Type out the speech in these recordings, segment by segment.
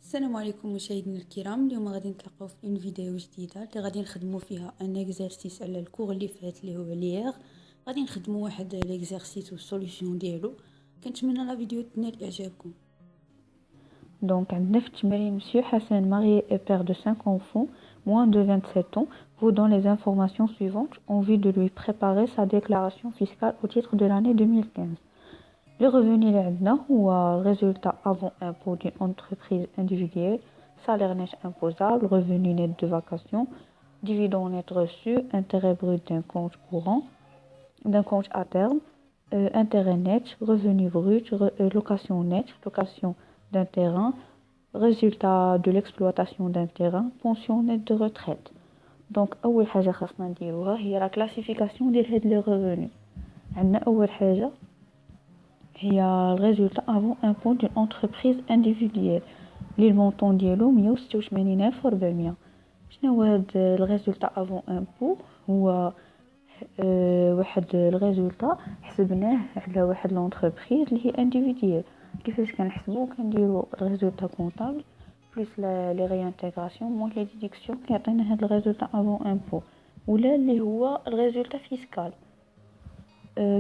السلام عليكم مشاهدينا الكرام. اليوم غادي نتلاقاو في اون فيديو جديده اللي غادي نخدموا فيها ان اكزرسيس على الكور اللي فات اللي هو ليير. غادي نخدموا واحد ليكزرسيس والسوليوشن ديالو. كنتمنى لا فيديو تنال اعجابكم. Donc, Monsieur Hassan, marié et père de 5 enfants, moins de 27 ans, vous donne les informations suivantes en vue de lui préparer sa déclaration fiscale au titre de l'année 2015. Le revenu là ou le résultat avant impôt d'une entreprise individuelle, salaire net imposable, revenu net de vacation, dividende net reçu, intérêt brut d'un compte courant, d'un compte à terme, intérêt net, revenu brut, location nette, location d'un terrain, résultat de l'exploitation d'un terrain, pension nette de retraite. Donc أول حاجة خاصنا نديروها هي la classification ديال هاد لي revenus. عندنا أول حاجة هي le résultat avant impôt d'une entreprise individuelle اللي المونطون ديالو 186,400. شنو هو هاد الريزولتا افون امبو؟ هو واحد الريزولتا حسبناه على واحد لونتربريز اللي هي انديفيديال. كيفاش كنحسبو؟ كنديرو الريزولتا كونطابل بلس لي ريانتيغراسيون مون لي ديدكسيون كيعطينا هاد الريزولتا افون امبو، ولا اللي هو الريزولتا فيسكال.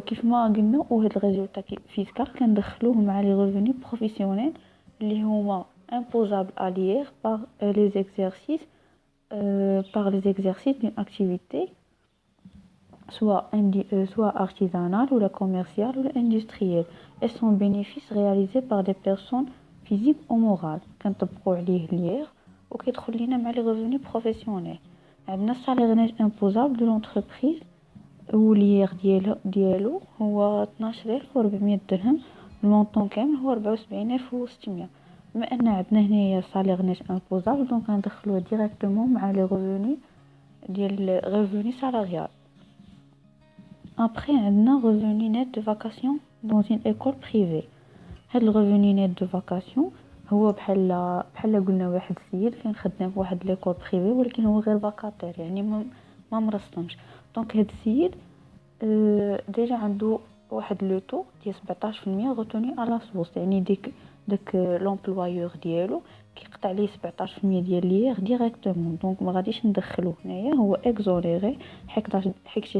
كيف ما قلنا وهاد الريزولتا فيسكال كندخلوه مع لي ريفوني بروفيسيونيل اللي هما imposable à l'IR par les exercices d'une activité soit artisanale ou la commerciale ou l'industrielle et son bénéfice réalisé par des personnes physiques ou morales. كنطبقوا عليه l'IR وكيدخل لينا مع les revenus professionnels. عندنا salaire net imposable de l'entreprise و l'IR ديالو هو 12,400 درهم. المونطون كامل هو 74,600. بما ان عندنا هنايا صالير نيت امبوزابل دونك غندخلوه ديريكتومون مع لي ريفوني ديال ريفوني سالاريال. ابري عندنا ريفوني نيت دو فاكاسيون دون اون ايكول بريفي. هاد الريفوني نيت دو فاكاسيون هو بحال قلنا واحد السيد كان خدام في واحد ليكول بريفي ولكن هو غير فاكاتير، يعني ما مرسطمش. دونك هاد السيد ديجا عنده واحد لو تو ديال 17% غوتوني على سوس، يعني داك لومبلوايور ديالو كيقطع ليه 17% ديال ليير ديريكتومون. دونك ما غاديش ندخلوه هنايا، هو اكزونيري حيت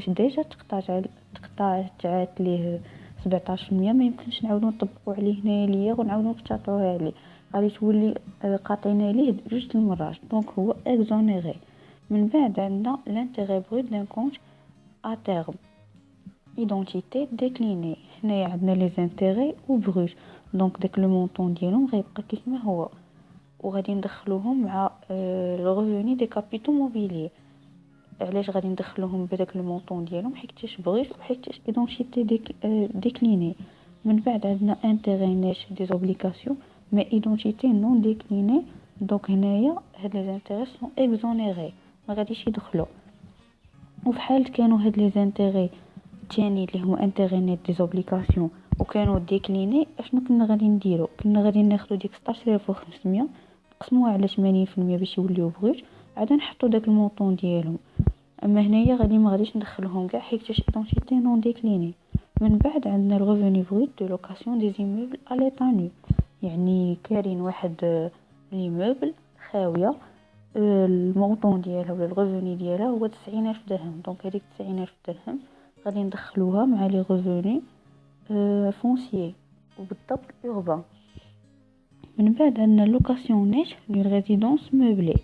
ديجا تقطعت ليه 17%. ما يمكنش نعاودو نطبقوا عليه هنايا ليير ونعاودو نقطعوها عليه، غادي تولي قاطعين ليه جوج المرات. دونك هو اكزونيري. من بعد عندنا لانتيغي بروت دان كونت ا تيرم identité déclinée. هنايا عندنا لي زانتيغي و بروت، دونك داك لو مونطون ديالهم غيبقى كيف ما هو، وغادي ندخلوهم مع لو ريفوني دي كابيتو موبيلي. علاش غادي ندخلوهم بداك لو مونطون ديالهم؟ حيتاش بروت وحيتاش identité déclinée. من بعد عندنا intérêt net des obligations mais identité non déclinée. دونك هنايا هاد لي زانتيغي سون اكزونيري، ما غاديش يدخلوا. وفي حال كانوا هاد لي زانتيغي الثاني اللي هو انتيغي نيت دي زوبليغاسيون وكانوا ديكليني، اشنو كنا غادي نديرو؟ كنا غادي ناخذ ديك 16500 نقسموها على 80% باش يوليو بغيت، عاد نحطوا داك المونطون ديالهم. اما هنايا ما غاديش ندخلهم كاع حيت ايدونتيتي نون ديكليني. من بعد عندنا الريفوني بروت دو لوكاسيون دي زيموبل ا ليطا نو، يعني كاين واحد ليموبل خاويه، المونطون ديالها ولا الريفوني ديالها هو 90,000 درهم. دونك هذيك 90,000 درهم غادي ندخلوها مع لي ريفوني فونسيي وبالضبط اوربان. من بعد عندنا لوكاسيون نيت دو ريزيدونس موبلي،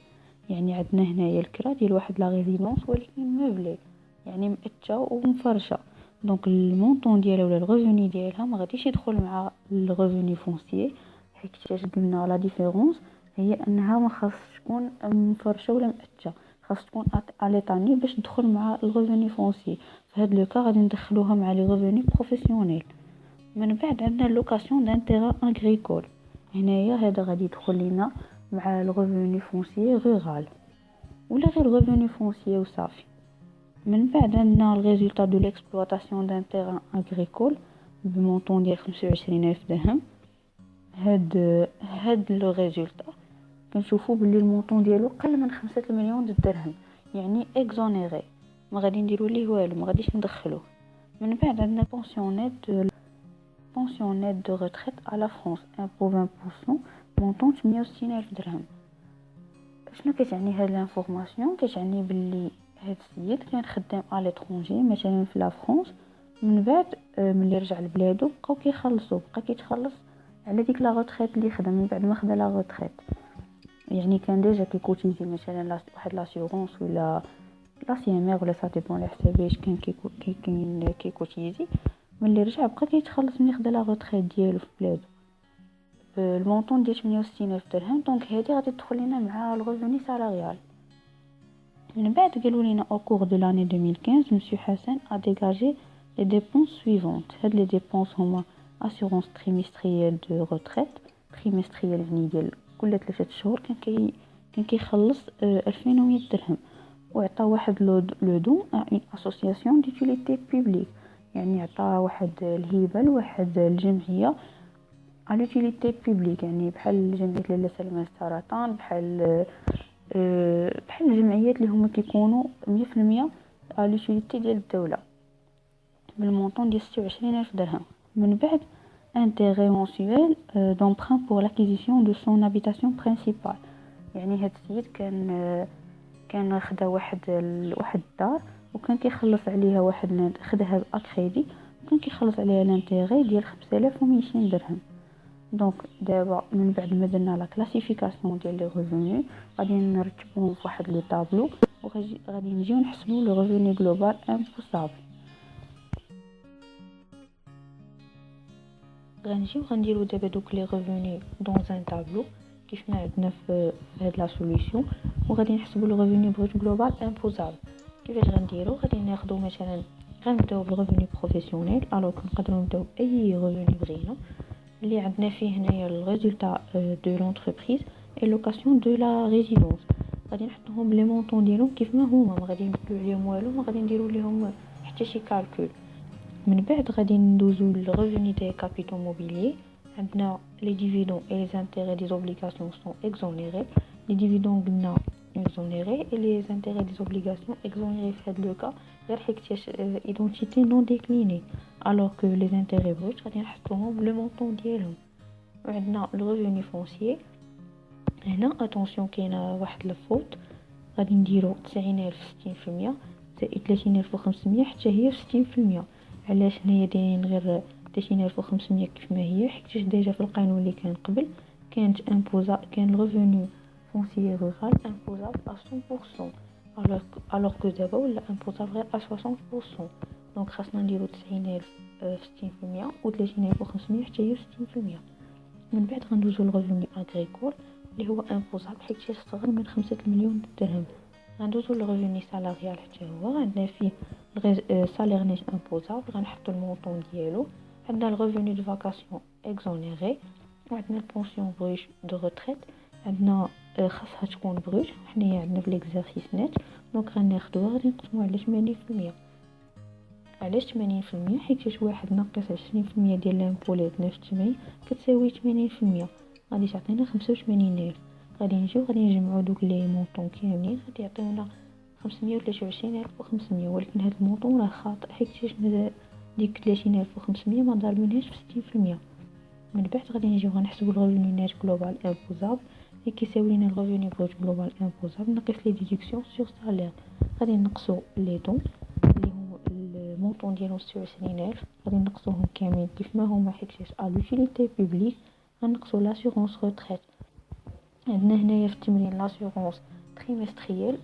يعني عندنا هنايا الكرا ديال واحد لا ريزيدونس ولكن موبلي، يعني مأتشه ومفرشه. دونك المونطون ديالها ولا الريفوني ديالها ما غاديش يدخل مع الريفوني فونسيي، حيت قلنا لا ديفيرونس هي انها ما خاصش تكون مفرشه ولا مأتشه، خاص تكون اليطاني باش تدخل مع الريفوني فونسي. في هاد لو كا غادي ندخلوها مع لي ريفوني بروفيسيونيل. من بعد عندنا لوكاسيون دانتيرا اغريكول، هنايا هذا غادي يدخل لينا مع الريفوني فونسي رورال ولا غير ريفوني فونسي وصافي. من بعد عندنا الريزولتا دو ليكسبلوطاسيون دان تيران اغريكول بمونطون ديال 25,000 درهم. هاد لو ريزولتا كنشوفوا باللي المونطون ديالو قل من 5 مليون درهم، يعني اكزونيري، ما غادي نديروا ليه والو، ما غاديش ندخلوه. من بعد عندنا pension nette de retraite à la France impôt 20% مونطون 160,000 درهم. شنو كتعني هاد لانفورماسيون؟ كتعني باللي هاد السيد كان خدام على لترونجي مثلا في لا فرنسا، من بعد ملي رجع لبلادو بقى كيتخلص على ديك لا روتريت اللي خدم من بعد ما خدا لا روتريت. يعني كان ديجا كيكوتيزي مثلا واحد لاسيورونس ولا لا سي ام ار ولا سا ديبون على حساباش كان كيكوتيزي. ملي رجع بقى كيتخلص ملي خدا لا روتريت ديالو في بلادو المونطون ديال 68,000 درهم. دونك هادي غادي تدخل لينا مع الريفوني سالاريال. من بعد قالوا لينا au cours de l'année 2015 monsieur Hassan a dégagé les dépenses suivantes. هاد les dépenses هما assurance trimestrielle de retraite trimestrielle يعني ديال كل 3 شهور كان كيخلص 2100 درهم. وعطى واحد لو دون à une association d'utilité publique، يعني عطى واحد الهبه لواحد الجمعيه على لوتيليتي بوبليك، يعني بحال جمعيه لاله سلمى السرطان، بحال الجمعيات اللي هما كيكونوا 100% على لوتيليتي ديال الدوله بالمونطون ديال 26,000 درهم. من بعد intérêt mensuel d'emprunt pour l'acquisition de son habitation principale، يعني هاد السيد كان خدا واحد الدار وكان كيخلص عليها خداها باكريدي وكان كيخلص عليها لانتيغي ديال 5200 درهم. دونك دابا من بعد ما درنا لا كلاسيفيكاسيون ديال لي ريفوني غادي نرتبوهم في واحد لو طابلو وغادي نجيو نحسبوا لو ريفوني جلوبال امبوسابل. غنديرو دابا دوك لي ريفوني دون ان طابلو كيف ما عندنا في هاد لا سوليوشن، وغادي نحسبوا لو ريفوني بروت جلوبال امبوسابل. كيفاش غنديرو؟ غادي ناخذوا مثلا غنبداو بالريفوني بروفيسيونيل الوغ نقدروا نبداو باي ريفوني بغينا اللي عندنا فيه هنايا الريزولطا دو لونتربريز اي لوكاسيون دو لا ريزيدونس. غادي نحطوهم لي مونطون ديالهم كيف ما هما، ما غادي نبدلو عليهم والو، ما غادي نديرو ليهم حتى شي كالكول. من بعد غادي ندوزو للريفوني دي كابيتال موبيلي. عندنا لي ديفيدون اي لي انتيري دي اوبليغاسيون سون اكزونيري. لي ديفيدون قلنا اكزونيري اي لي انتيري دي اوبليغاسيون اكزونيري في هاد لو كا غير حيت ايدونتيتي نون ديكليني الوغ كو لي انتيري بروت غادي نحطوهم لو مونطون ديالهم. وعندنا لو ريفوني فونسيي. هنا اتونسيون كاينه واحد لفوت غادي نديرو 90,000 60% زائد 30,500 حتى هي 60%. علاش هنايا دايرين غير 30,500 كيف ما هي؟ حيت ديجا في القانون اللي كان قبل كان الريفوني فونسيي رورال امبوزابل à 100% alors que دابا ولا امبوزابل غير à 60%. دونك خاصنا نديرو 90,000 في 60% و 30,500 حتى هي 60%. من بعد غندوزو للريفوني اغريكول اللي هو امبوزابل حيت صغر من 5 مليون درهم. غندوزو للريفوني سالاريال حتى هو عندنا فيه سالير نيت امبوزابل غنحطو المونطون ديالو. عندنا الريفوني دو فاكاسيون اكزونيري وعندنا البونسيون بروش دو روتريت عندنا خاصها تكون بروش. حنايا عندنا في ليكزارسيس نيت دونك غناخدوها غادي نقسموها على 80%. علاش 80%؟ حيت واحد ناقص 20% ديال لامبو اللي عندنا في 80 كتساوي 80%، غادي تعطينا 85,000. غادي نجمعو دوك لي مونطون كاملين غادي يعطيونا 523,500. ولكن هاد المونطون راه خاطئ حيت ديك 30,500 ما ضاربينهاش في 60%. من بعد غادي نجيو غنحسبوا الريفوني نيت جلوبال امبوزابل اللي كيساوي لنا الريفوني بروت جلوبال امبوزابل ناقص لي ديدكسيون سور سالير. غادي نقصوا لي دون اللي هو المونطون ديالو 26,000 غادي نقصوهم كاملين كيف ما هما حيت ا لوتيليتي بوبليك. غنقصوا لاسيغونس روتريت. عندنا هنايا في التمرين لاسيغونس تريمستريال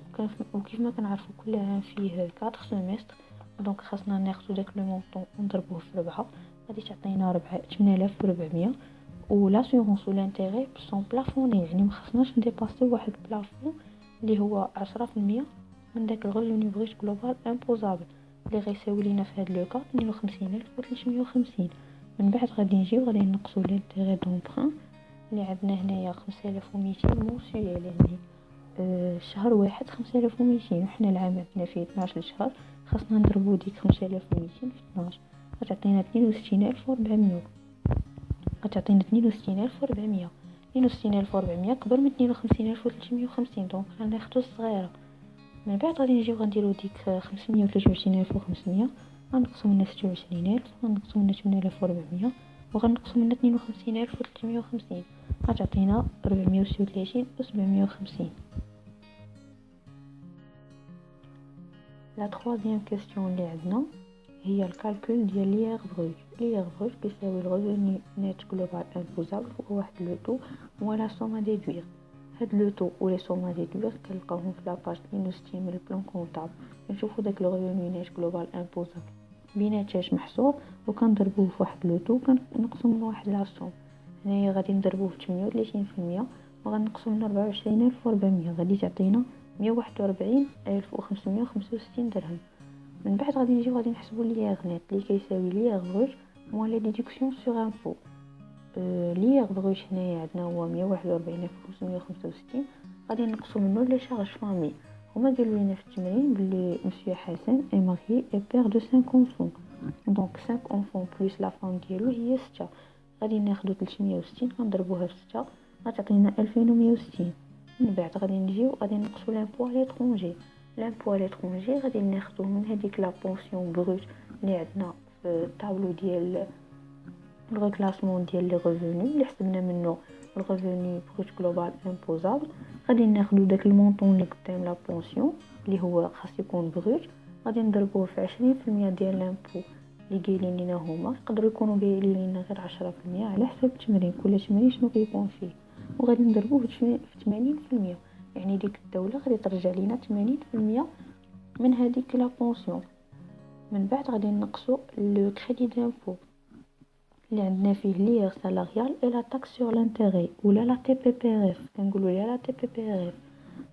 وكيف ما كنعرفوا كل عام فيه 4 سيمستر. دونك خاصنا ناخذ داك لو مونطون ونضربوه في 4 غادي تعطينا 8,400. و لاسيغونس و لانتيغي سون بلافوني يعني ما خصناش نديباسيو واحد البلافون اللي هو 10% من داك الريفوني بروت جلوبال امبوزابل اللي غيساوي لينا في هاد لو كا 52,350. من بعد غادي نقصوا لانتيغي دونبران اللي عندنا هنايا 5,200 موسيال يعني شهر واحد 5,200 وحنا العام عندنا فيه 12 شهر. خاصنا نضربو ديك 5,200 في 12 غتعطينا 62,400. غتعطينا 62,400. 62,400 كبر من 52,350 دونك غناخدو الصغيره. من بعد غادي نجيو غنديرو ديك 523,500 غنقصو منها 26,000 غنقصو منها 8,400 وغنقصو منها 52,350. غتعطينا 436 و 750. لا troisième question اللي عندنا هي الكالكول ديال ليير بروت. ليير بروت كيساوي الريفوني نيت جلوبال امبوزابل هو واحد لو تو هو لا سوم ا ديدوير. هاد لو تو و لي سوم ا ديدوير كنلقاوهم في لاباج انوستيم البلان كونطابل. كنشوفو داك الريفوني نيت جلوبال امبوزابل بيناتاش محصور وكنضربوه في واحد لو تو كنقصو من واحد لا سوم. هنايا غادي نضربوه في 38% وغنقصو من 24400 غادي تعطينا 144565 درهم. من بعد غادي نجيو غادي نحسبوا ليير نيت اللي كيساوي ليير بروت موان لا ديدكسيون سور امبو. ليير بروت هنايا عندنا هو 144565 غادي نقصو منه لي شارج فامي. هما قالوا لنا في التمرين بلي مسيو حسن اي ماري اي بير دو 5 enfants دونك 5 enfants بلس لا فام ديالو هي 6. غادي ناخدو 360 كنضربوها في 6 غتعطينا 2160. من بعد غادي نجيو غادي نقصو لامبو على لترونجي. لامبو على لترونجي غادي ناخدو من هذيك لا بونسيون بروت اللي عندنا في الطابلو ديال الريكلاسمون ديال لي ريفوني اللي حسبنا منه الريفوني بروت جلوبال امبوزابل. غادي ناخدو داك المونطون اللي قدام لا بونسيون اللي هو خاص يكون بروت غادي نضربوه في 20% ديال لامبو اللي قايلين لينا هما. يقدروا يكونوا قايلين لينا غير 10% على حسب التمرين كل تمرين شنو كيكون فيه. وغادي نضربوه في 80% يعني ديك الدوله غادي ترجع لينا 80% من هذيك لا بونسيون. من بعد غادي نقصوا لو كريدي دامبو اللي عندنا فيه ليير سالاريال اي لا تاكس سور لانتيري ولا لا تي بي بي اف. كنقولوا ليها لا تي بي بي اف.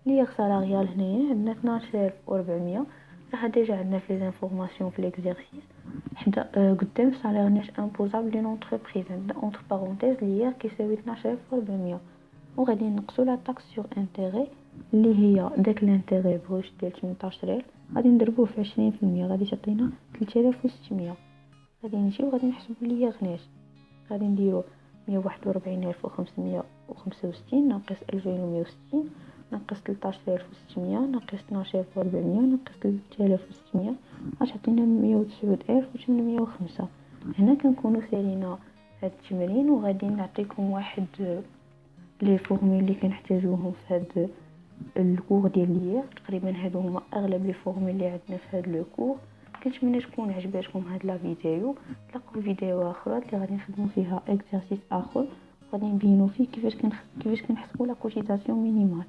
ليير سالاريال هنايا عندنا 12400 راه ديجا عندنا في لي انفورماسيون في ليكزارسيس حدا قدام سالير نيت امبوزابل لين اونتربريز عندنا اونتر بارونتيز ليير كيساوي 12400. وغادي نقصوا لا تاكس سور انتيري اللي هي داك لانتيري بروت ديال 18000 غادي نضربوه في 20% غادي تعطينا 3600. غادي نجيو غادي نحسبوا ليير نيت غادي نديرو 144565 ناقص 2160 ناقص 13600 ناقص 12400 ناقص 3600 غتعطينا 109805. هنا كنكونوا سالينا هاد التمرين وغادي نعطيكم واحد لي فورمول اللي كنحتاجوهم في هاد الكور ديال ليير. تقريبا هادو هما اغلب لي فورمول اللي عندنا في هاد لو كور. كنتمنى تكون عجباتكم هاد لا فيديو. تلاقوا فيديو اخرى اللي غادي نخدموا فيها اكزرسيس اخر غادي نبينوا فيه كيفاش كنحسبوا لا كوتيزاسيون مينيمال.